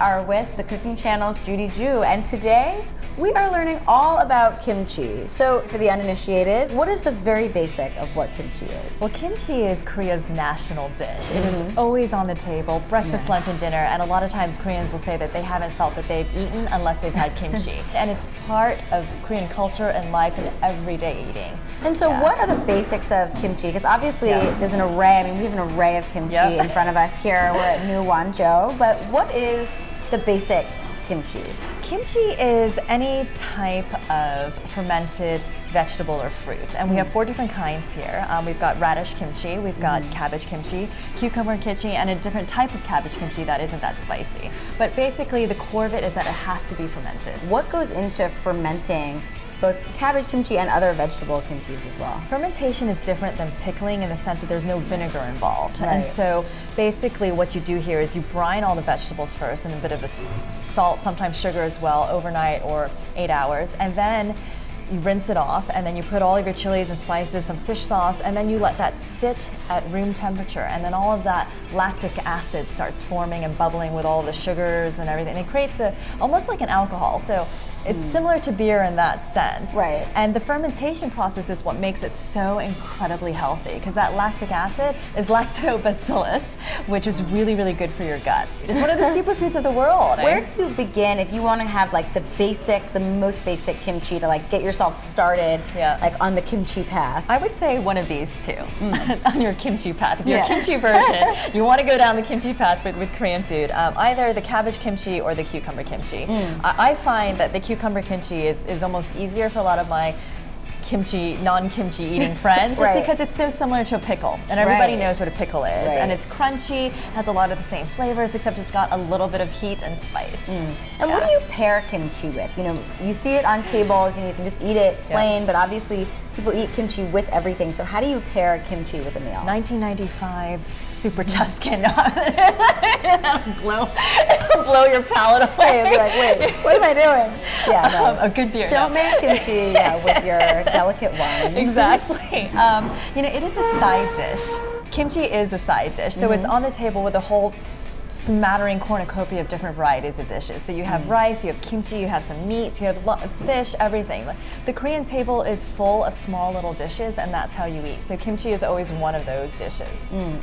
are with the cooking channel's Judy Joo, and today we are learning all about kimchi. So for the uninitiated, what is the very basic of what kimchi is? Well, kimchi is Korea's national dish. It is always on the table, breakfast, lunch, and dinner, and a lot of times Koreans will say that they haven't felt that they've eaten unless they've had kimchi. And it's part of Korean culture and life and everyday eating. And so what are the basics of kimchi? Because obviously there's an array, we have an array of kimchi in front of us here. We're at New Wanzhou, but what is the basic kimchi? Kimchi is any type of fermented vegetable or fruit, and we have 4 different kinds here. We've got radish kimchi, we've got cabbage kimchi, cucumber kimchi, and a different type of cabbage kimchi that isn't that spicy. But basically the core of it is that it has to be fermented. What goes into fermenting both cabbage kimchi and other vegetable kimchis as well? Fermentation is different than pickling in the sense that there's no vinegar involved. And so basically what you do here is you brine all the vegetables first and a bit of salt, sometimes sugar as well, overnight or 8 hours. And then you rinse it off, and then you put all of your chilies and spices, some fish sauce, and then you let that sit at room temperature. And then all of that lactic acid starts forming and bubbling with all the sugars and everything. And it creates almost like an alcohol. So it's similar to beer in that sense. Right. And the fermentation process is what makes it so incredibly healthy, because that lactic acid is lactobacillus, which is really, really good for your guts. It's one of the superfoods of the world. Where do you begin if you want to have like the most basic kimchi to like get yourself started like on the kimchi path? I would say one of these two on your kimchi path. If you're a kimchi version, you want to go down the kimchi path with Korean food, either the cabbage kimchi or the cucumber kimchi. I find that the cucumber kimchi is almost easier for a lot of my non-kimchi eating friends, just because it's so similar to a pickle, and everybody knows what a pickle is, and it's crunchy, has a lot of the same flavors, except it's got a little bit of heat and spice. And what do you pair kimchi with? You know, you see it on tables, you can just eat it plain, but obviously people eat kimchi with everything, so how do you pair kimchi with a meal? 1995 Super Tuscan. blow your palate away. You'll be like, wait, what am I doing? A good beer. Don't make kimchi with your delicate wines. Exactly. It is a side dish. Kimchi is a side dish, so it's on the table with a whole smattering cornucopia of different varieties of dishes. So you have rice, you have kimchi, you have some meat, you have fish, everything. The Korean table is full of small little dishes, and that's how you eat. So kimchi is always one of those dishes.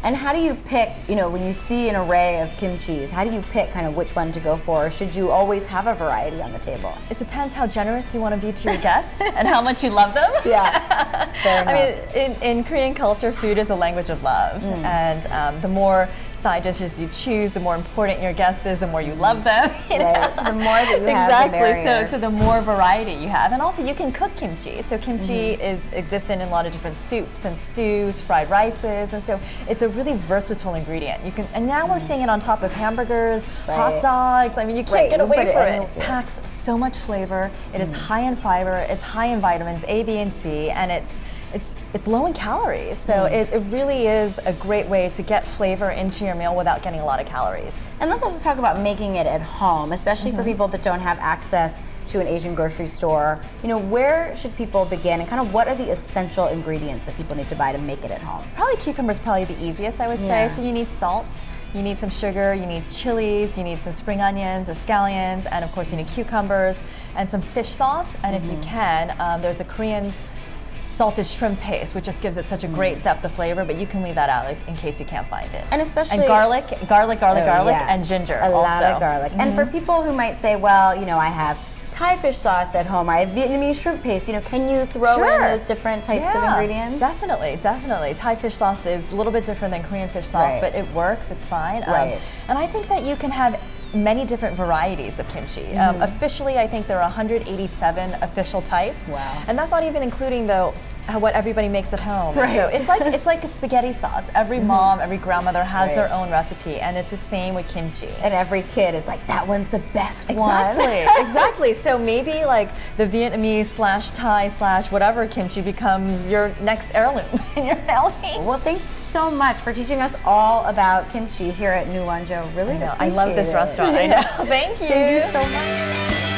And how do you pick, when you see an array of kimchis, how do you pick kind of which one to go for? Or should you always have a variety on the table? It depends how generous you want to be to your guests and how much you love them. Fair enough. I mean, in Korean culture, food is a language of love, and the more side dishes you choose, the more important your guest is, the more you love them. So the more that you have, the merrier. So the more variety you have, and also you can cook kimchi. So kimchi exists in a lot of different soups and stews, fried rices, and so it's a really versatile ingredient. And now we're seeing it on top of hamburgers, hot dogs. I mean, you can't get away from it. It packs so much flavor. It is high in fiber. It's high in vitamins A, B, and C, and it's low in calories, so it really is a great way to get flavor into your meal without getting a lot of calories. And let's also talk about making it at home, especially for people that don't have access to an Asian grocery store. Where should people begin, and kind of what are the essential ingredients that people need to buy to make it at home? Probably cucumber is probably the easiest, I would say. So you need salt, you need some sugar, you need chilies, you need some spring onions or scallions, and of course you need cucumbers and some fish sauce. And if you can, there's a Korean salted shrimp paste, which just gives it such a great depth of flavor, but you can leave that out in case you can't find it. And especially garlic, and ginger. A lot of garlic. And for people who might say, well, I have Thai fish sauce at home, or I have Vietnamese shrimp paste, can you throw in those different types of ingredients? Definitely. Thai fish sauce is a little bit different than Korean fish sauce, but it works, it's fine. And I think that you can have many different varieties of kimchi. Officially, I think there are 187 official types. Wow. And that's not even including, though, what everybody makes at home. So it's like a spaghetti sauce. Every mom, every grandmother has their own recipe, and it's the same with kimchi. And every kid is like, that one's the best one. Exactly. So maybe like the Vietnamese / Thai / whatever kimchi becomes your next heirloom in your family. Well, thank you so much for teaching us all about kimchi here at New Wanzhou. Really appreciate it. I love this restaurant. I know. Thank you. Thank you so much.